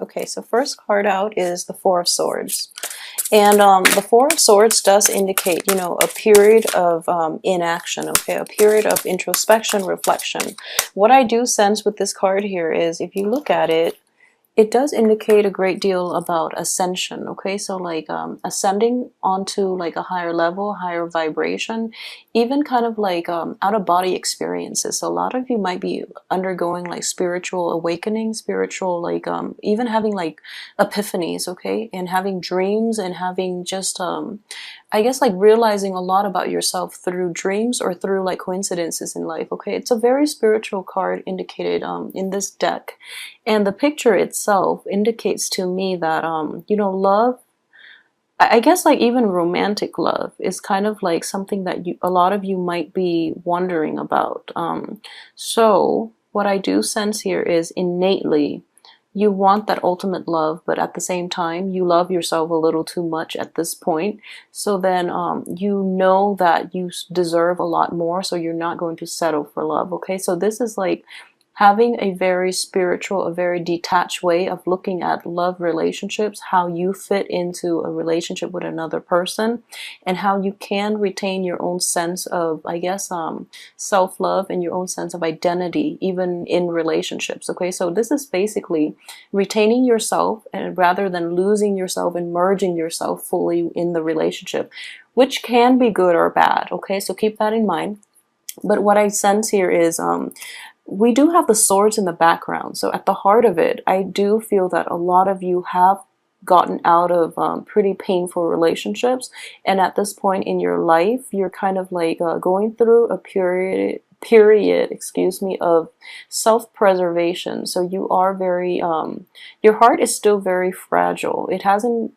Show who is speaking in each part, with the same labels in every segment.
Speaker 1: Okay, so first card out is the Four of Swords. And the Four of Swords does indicate, you know, a period of inaction, okay, a period of introspection, reflection. What I do sense with this card here is, if you look at it, it does indicate a great deal about ascension, okay? So like ascending onto like a higher level, higher vibration, even kind of like out-of-body experiences. So a lot of you might be undergoing like spiritual awakening, spiritual like even having like epiphanies, okay? And having dreams and having just I guess like realizing a lot about yourself through dreams or through like coincidences in life, okay? It's a very spiritual card indicated in this deck. And the picture itself indicates to me that, you know, love, I guess like even romantic love is kind of like something that a lot of you might be wondering about. So what I do sense here is innately, you want that ultimate love, but at the same time, you love yourself a little too much at this point. So then you know that you deserve a lot more, so you're not going to settle for love, okay? So this is like having a very spiritual, a very detached way of looking at love relationships, how you fit into a relationship with another person, and how you can retain your own sense of, I guess, self-love and your own sense of identity, even in relationships. Okay, so this is basically retaining yourself, and rather than losing yourself and merging yourself fully in the relationship, which can be good or bad. Okay, so keep that in mind. But what I sense here is we do have the swords in the background. So at the heart of it, I do feel that a lot of you have gotten out of pretty painful relationships. And at this point in your life, you're kind of like going through a period, excuse me, of self-preservation. So you are very, your heart is still very fragile. It hasn't,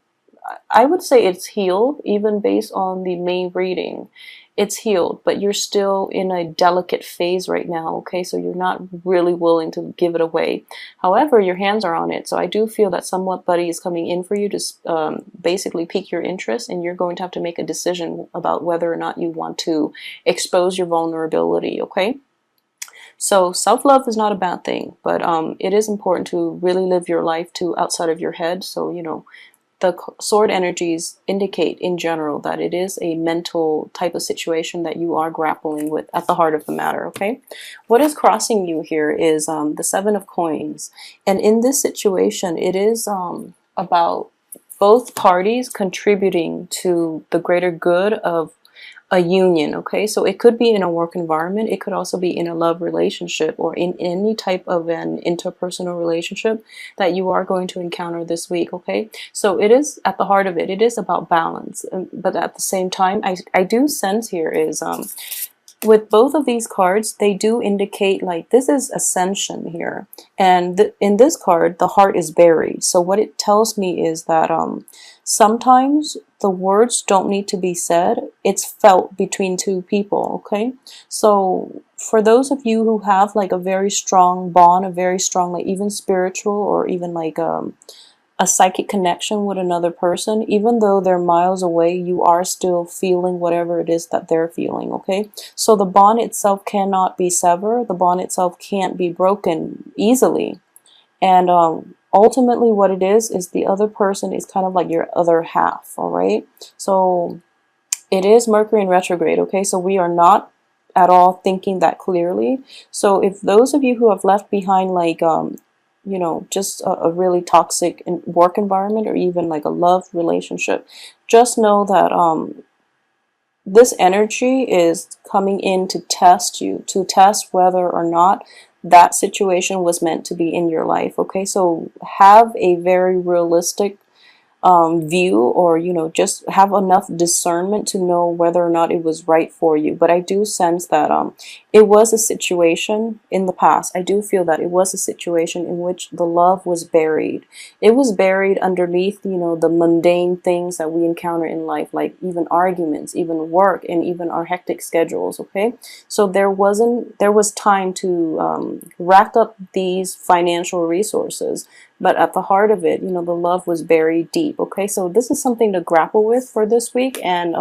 Speaker 1: I would say it's healed, even based on the main reading. It's healed, but you're still in a delicate phase right now, okay? So you're not really willing to give it away. However, your hands are on it. So I do feel that somebody is coming in for you to basically pique your interest, and you're going to have to make a decision about whether or not you want to expose your vulnerability, okay? So self-love is not a bad thing, but it is important to really live your life to outside of your head. So, you know, the sword energies indicate in general that it is a mental type of situation that you are grappling with at the heart of the matter, okay? What is crossing you here is the Seven of Coins. And in this situation, it is about both parties contributing to the greater good of a union, okay? So it could be in a work environment, it could also be in a love relationship, or in any type of an interpersonal relationship that you are going to encounter this week, okay? So it is, at the heart of it, it is about balance. But at the same time, I do sense here is with both of these cards, they do indicate like this is ascension here. And in this card, the heart is buried. So what it tells me is that sometimes the words don't need to be said. It's felt between two people, okay? So for those of you who have like a very strong bond, a very strong like even spiritual or even like a psychic connection with another person, even though they're miles away, you are still feeling whatever it is that they're feeling, okay? So the bond itself cannot be severed. The bond itself can't be broken easily. And ultimately what it is the other person is kind of like your other half, all right? So it is Mercury in retrograde, okay? So we are not at all thinking that clearly. So if those of you who have left behind like you know, just a really toxic work environment, or even like a love relationship, just know that this energy is coming in to test you, to test whether or not that situation was meant to be in your life, okay? So have a very realistic view, or you know, just have enough discernment to know whether or not it was right for you. But I do sense that it was a situation in the past. I do feel that it was a situation in which the love was buried. It was buried underneath, you know, the mundane things that we encounter in life, like even arguments, even work, and even our hectic schedules, okay? So there was time to rack up these financial resources, but at the heart of it, you know, the love was buried deep, okay? So this is something to grapple with for this week. And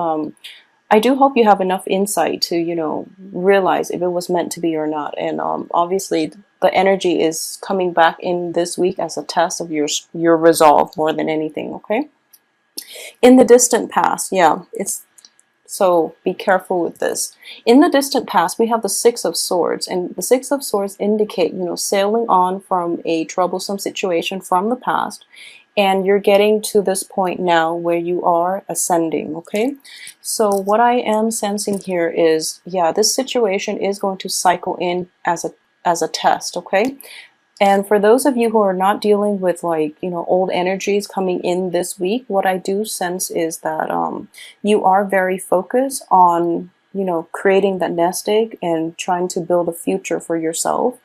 Speaker 1: I do hope you have enough insight to, you know, realize if it was meant to be or not. And obviously, the energy is coming back in this week as a test of your resolve more than anything. Okay. In the distant past, yeah, it's so be careful with this. In the distant past, we have the Six of Swords, and the Six of Swords indicate, you know, sailing on from a troublesome situation from the past, and you're getting to this point now where you are ascending, okay? So what I am sensing here is, yeah, this situation is going to cycle in as a test, okay? And for those of you who are not dealing with, like, you know, old energies coming in this week, what I do sense is that you are very focused on, you know, creating that nest egg and trying to build a future for yourself.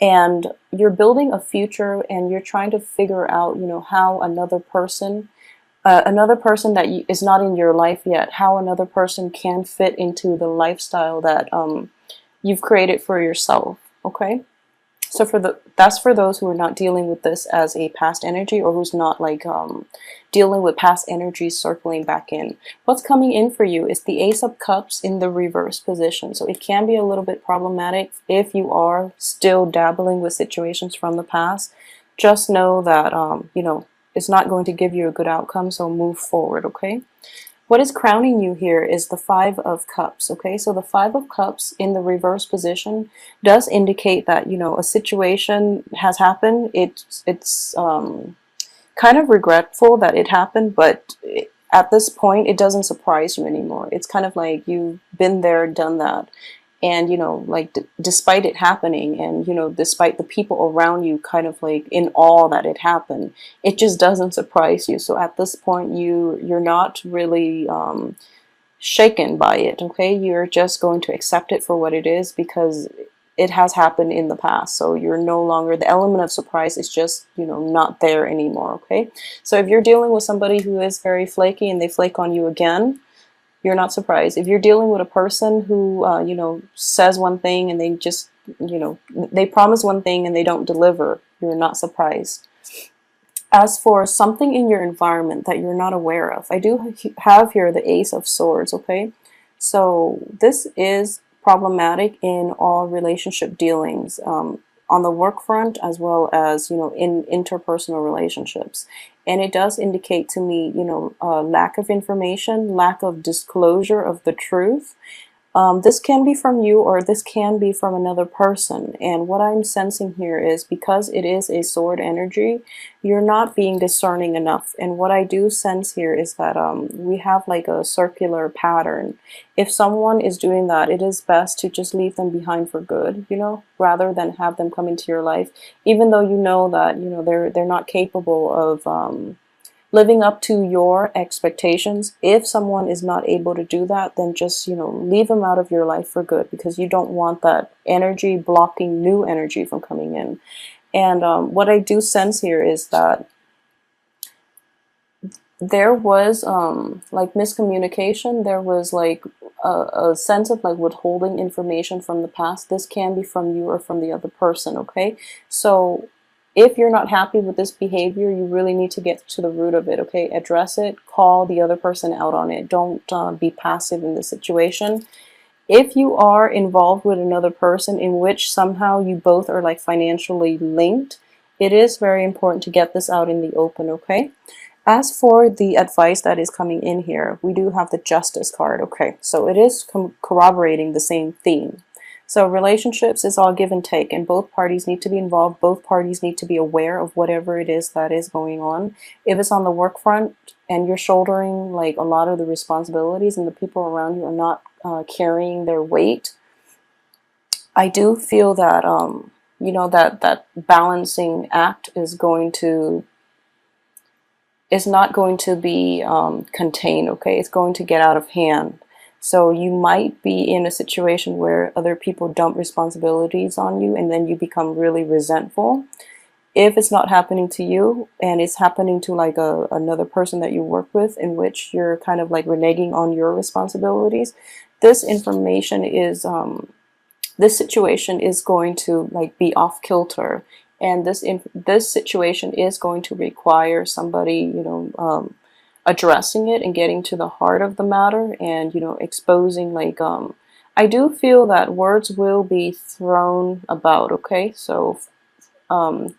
Speaker 1: And you're building a future and you're trying to figure out, you know, how another person that is not in your life yet, how another person can fit into the lifestyle that you've created for yourself, okay? So that's for those who are not dealing with this as a past energy, or who's not like dealing with past energies circling back in. What's coming in for you is the Ace of Cups in the reverse position. So it can be a little bit problematic if you are still dabbling with situations from the past. Just know that you know, it's not going to give you a good outcome, so move forward, okay? What is crowning you here is the Five of Cups, okay? So the Five of Cups in the reverse position does indicate that, you know, a situation has happened. It's kind of regretful that it happened, but at this point, it doesn't surprise you anymore. It's kind of like you've been there, done that. And, you know, like, despite it happening, and, you know, despite the people around you kind of like in awe that it happened, it just doesn't surprise you. So at this point, you're not really shaken by it, okay? You're just going to accept it for what it is, because it has happened in the past. So you're no longer, the element of surprise is just, you know, not there anymore, okay? So if you're dealing with somebody who is very flaky and they flake on you again, you're not surprised. If you're dealing with a person who, you know, says one thing and they just, you know, they promise one thing and they don't deliver, you're not surprised. As for something in your environment that you're not aware of, I do have here the Ace of Swords, okay? So this is problematic in all relationship dealings, on the work front, as well as, you know, in interpersonal relationships. And it does indicate to me, you know, lack of information, lack of disclosure of the truth. This can be from you, or this can be from another person. And what I'm sensing here is, because it is a sword energy, you're not being discerning enough. And what I do sense here is that we have like a circular pattern. If someone is doing that, it is best to just leave them behind for good, you know, rather than have them come into your life, even though you know that, you know, they're not capable of living up to your expectations. If someone is not able to do that, then just, you know, leave them out of your life for good, because you don't want that energy blocking new energy from coming in. And what I do sense here is that there was like miscommunication. There was like a sense of like withholding information from the past. This can be from you or from the other person, okay? So if you're not happy with this behavior, you really need to get to the root of it, okay? Address it, call the other person out on it. Don't be passive in this situation. If you are involved with another person in which somehow you both are like financially linked, it is very important to get this out in the open, okay? As for the advice that is coming in here, we do have the Justice card, okay? So it is corroborating the same theme. So relationships is all give and take, and both parties need to be involved. Both parties need to be aware of whatever it is that is going on. If it's on the work front and you're shouldering like a lot of the responsibilities and the people around you are not carrying their weight, I do feel that, you know, that balancing act is not going to be contained, okay? It's going to get out of hand. So you might be in a situation where other people dump responsibilities on you, and then you become really resentful. If it's not happening to you and it's happening to like another person that you work with, in which you're kind of like reneging on your responsibilities, this information is, this situation is going to like be off kilter. And this situation is going to require somebody, you know, addressing it and getting to the heart of the matter, and exposing, like, I do feel that words will be thrown about, okay? So um,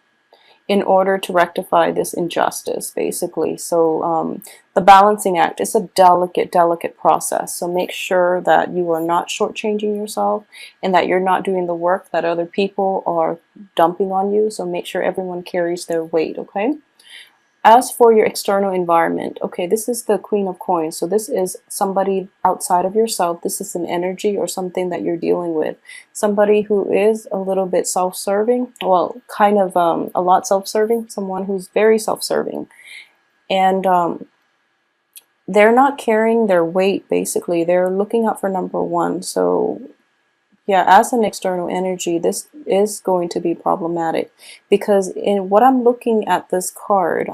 Speaker 1: in order to rectify this injustice, basically. So the balancing act is a delicate process. So make sure that you are not shortchanging yourself and that you're not doing the work that other people are dumping on you. So make sure everyone carries their weight, okay? As for your external environment, okay, this is the Queen of Coins. So this is somebody outside of yourself. This is an energy or something that you're dealing with. Somebody who is a little bit self-serving, well, kind of a lot self-serving, someone who's very self-serving. And they're not carrying their weight, basically. They're looking out for number one. So yeah, as an external energy, this is going to be problematic because in what I'm looking at this card,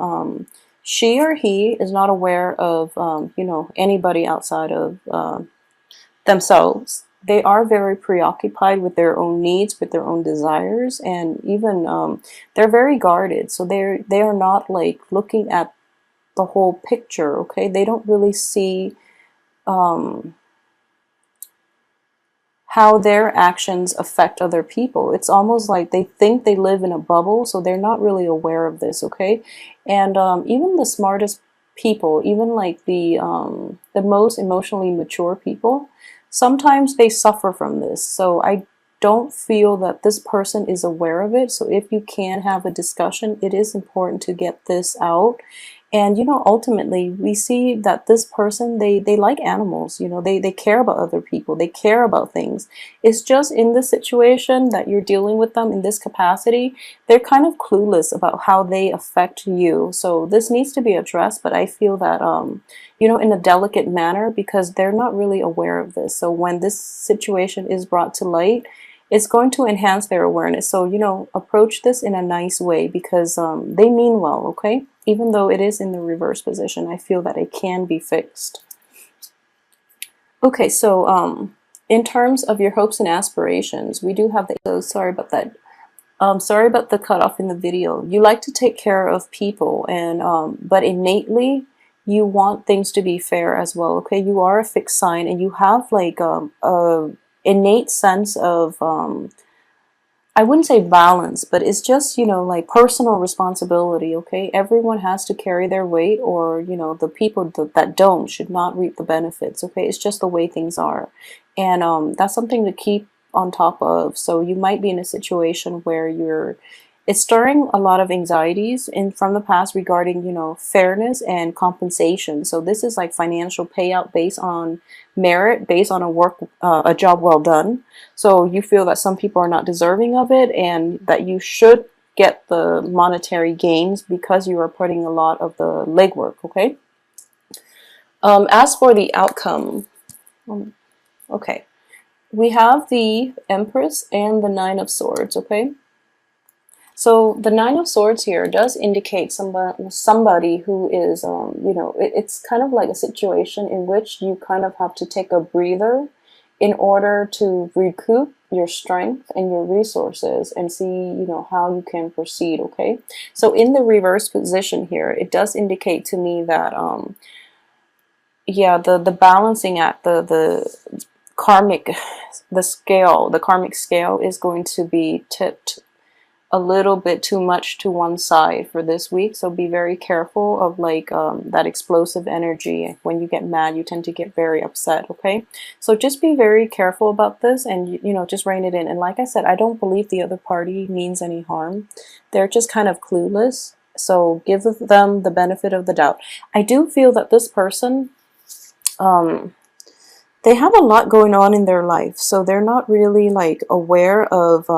Speaker 1: she or he is not aware of, anybody outside of themselves. They are very preoccupied with their own needs, with their own desires, and even they're very guarded. So they are not like looking at the whole picture. Okay, they don't really see how their actions affect other people. It's almost like they think they live in a bubble, so they're not really aware of this, okay? And even the smartest people, even like the most emotionally mature people, sometimes they suffer from this. So I don't feel that this person is aware of it. So if you can have a discussion, it is important to get this out. And ultimately we see that this person, they like animals, they care about other people, they care about things. It's just in the situation that you're dealing with them in this capacity, they're kind of clueless about how they affect you. So this needs to be addressed, but I feel that in a delicate manner, because they're not really aware of this. So when this situation is brought to light, it's going to enhance their awareness. So, approach this in a nice way, because they mean well, okay? Even though it is in the reverse position, I feel that it can be fixed. Okay, so in terms of your hopes and aspirations, we do have the, so sorry about that. Sorry about the cutoff in the video. You like to take care of people, and but innately, you want things to be fair as well, okay? You are a fixed sign, and you have like a innate sense of I wouldn't say balance, but it's just, like personal responsibility, okay? Everyone has to carry their weight, or, the people that don't should not reap the benefits, okay? It's just the way things are. And that's something to keep on top of. So you might be in a situation where it's stirring a lot of anxieties from the past regarding, fairness and compensation. So this is like financial payout based on merit, based on a job well done. So you feel that some people are not deserving of it, and that you should get the monetary gains because you are putting a lot of the legwork, okay? As for the outcome, okay, we have the Empress and the Nine of Swords, okay? So the Nine of Swords here does indicate somebody who is, it's kind of like a situation in which you kind of have to take a breather in order to recoup your strength and your resources and see, how you can proceed, okay? So in the reverse position here, it does indicate to me that, yeah, the balancing act, the karmic scale is going to be tipped a little bit too much to one side for this week. So be very careful of like that explosive energy. When you get mad, you tend to get very upset, okay? So just be very careful about this, and just rein it in. And like I said, I don't believe the other party means any harm. They're just kind of clueless. So give them the benefit of the doubt. I do feel that this person, they have a lot going on in their life. So they're not really like aware of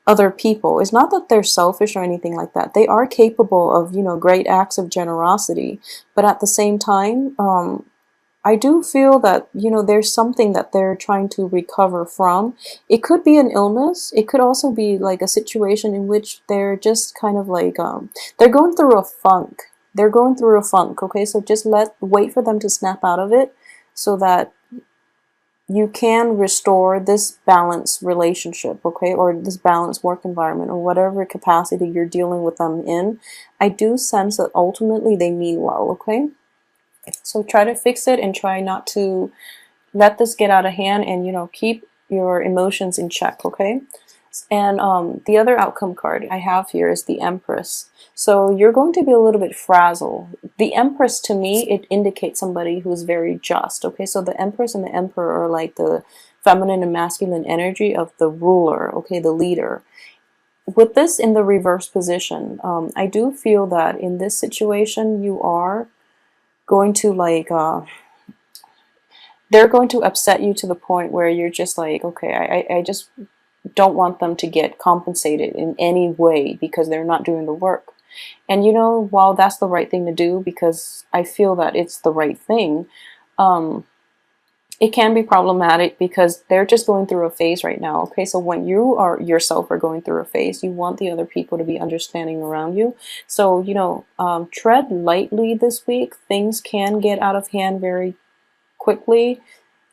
Speaker 1: other people. It's not that they're selfish or anything like that. They are capable of, great acts of generosity. But at the same time, I do feel that, there's something that they're trying to recover from. It could be an illness. It could also be like a situation in which they're just kind of like, they're going through a funk. They're going through a funk, okay? So just wait for them to snap out of it, so that you can restore this balanced relationship, okay, or this balanced work environment, or whatever capacity you're dealing with them in. I do sense that ultimately they mean well, okay? So try to fix it and try not to let this get out of hand, and keep your emotions in check, okay? And the other outcome card I have here is the Empress. So you're going to be a little bit frazzled. The Empress, to me, it indicates somebody who's very just, okay? So the Empress and the Emperor are like the feminine and masculine energy of the ruler, okay, the leader. With this in the reverse position, I do feel that in this situation you are going to they're going to upset you to the point where you're just like, okay, I just don't want them to get compensated in any way because they're not doing the work. And while that's the right thing to do, because I feel that it's the right thing, it can be problematic because they're just going through a phase right now. Okay, so when you are yourself are going through a phase, you want the other people to be understanding around you. So tread lightly this week. Things can get out of hand very quickly.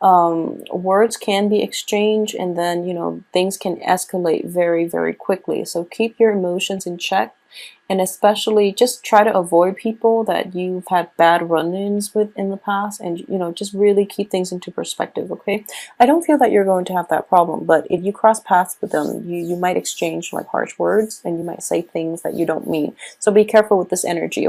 Speaker 1: Words can be exchanged, and then things can escalate very, very quickly. So keep your emotions in check, and especially just try to avoid people that you've had bad run-ins with in the past, and just really keep things into perspective. Okay, I don't feel that you're going to have that problem, but if you cross paths with them, you might exchange like harsh words, and you might say things that you don't mean. So be careful with this energy. Okay.